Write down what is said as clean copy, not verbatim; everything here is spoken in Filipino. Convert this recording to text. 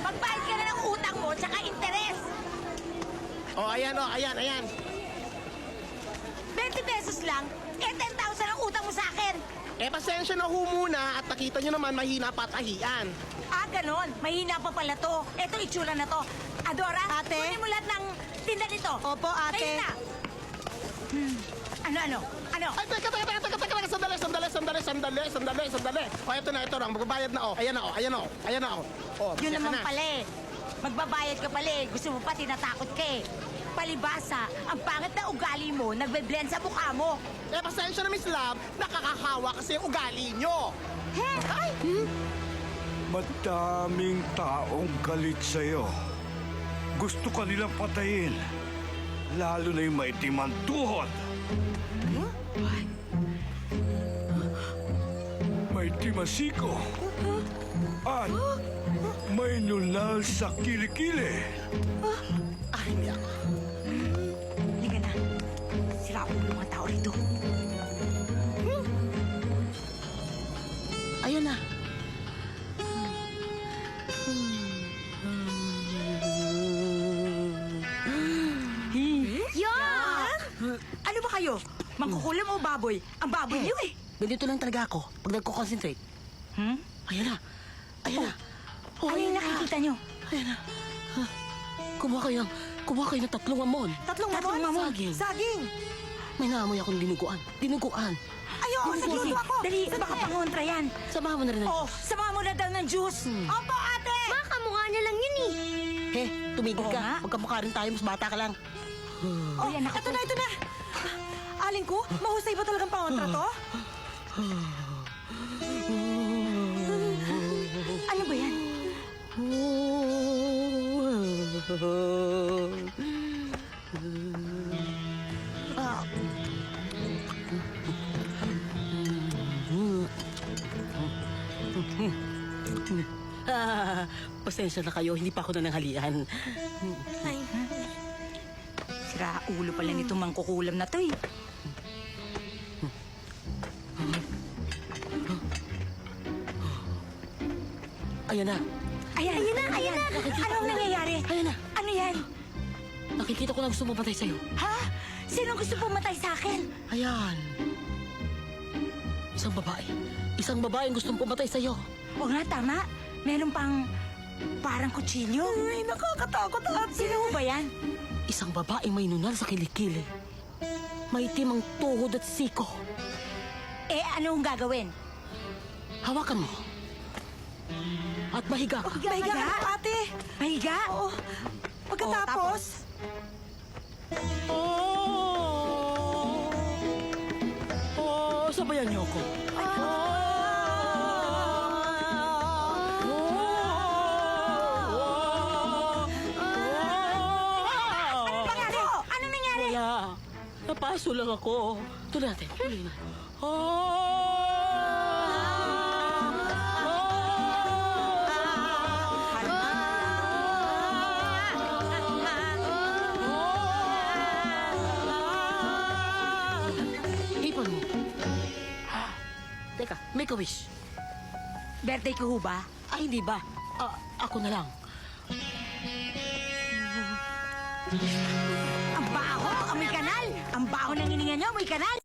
Magbayad ka na ng utang mo, tsaka interes. Oh, ayan, oh, ayan, ayan. 20 pesos lang, 10,000 ang utang mo sa akin. Pasensya na ho muna at nakita nyo naman mahina patahian. Ganon. Mahina pa pala to. Ito, itsura na to. Adora, Ate? kunin mo lahat ng tinda nito. Opo, ate. Kayo na. Ano? Ay, teka, sandali. O, ito na, magbabayad na, oh. Ayan na, oh. Oh, Yun pasensya naman na. pala eh. Magbabayad ka pala eh. Gusto mo pa, tinatakot ka eh. Palibasa, ang pangit na ugali mo, nagbe-blend sa mukha mo. Pasensya na, Miss Love, nakakahawa kasi yung ugali nyo. Ay! Madaming taong galit sa'yo. Gusto ka nilang patayin. Lalo na yung maitim ang tuhod. Maitim ang siko. At may nunal sa kilikili. Ay, hindi ako. Halika na. Sira ulo mga tao rito. Ayun na. Yan! Ano ba kayo? Mangkukulam o baboy? Ang baboy niyo eh. Ganito lang talaga ako pag nagko-concentrate. Ayan na. Ayan na. Oh, Ano yung nakikita niyo? Ayan na. Kumuha kayo ng 3 amon. Tatlong mamon? Saging. Saging! May naamoy akong dinuguan. Ayo, sige. Dali, baka pangontra yan. Samahan mo na rin. Oh, sama mo na daw ng juice. Opo, ate! Baka mukha niya lang yun eh. He, tumigil Oo ka. nga. Magkamukha rin tayo, mas bata ka lang. Oh, yan ako. Ito na. Aling ko, mahusay ba talagang pangontra to? Ano ba yan? Pasensya na kayo, hindi pa ako nananghalian. Sira ulo pala nito mangkukulam na to eh. Ayan na. Ayan na. Ano ang nangyayari? Ayan na. Ano yan? Nakikita ko na gusto mamatay sa'yo. Ha? Sino gusto pumatay sa akin? Ayan. Isang babae ang gustong pumatay sa'yo. Oo nga, tama. Meron pang parang kutsilyo. Ay, nakakatakot ate. Sino ba yan? Isang babaeng may nunal sa kilikili. Maitim ang tuhod at siko. Ano ang gagawin? Hawakan mo. At mahiga ka. Mahiga ka, ate. Mahiga? Oo. Pagkatapos? Sabayan niyo ako. Ano nangyari? Wala. Napaso lang ako. Tuloy natin. Ipon mo. Teka, make a wish. Birthday ko ho ba? Ay, hindi ba? Ako na lang. Ang baho! Ang may kanal! Ang baho ng hininga niyo, may kanal!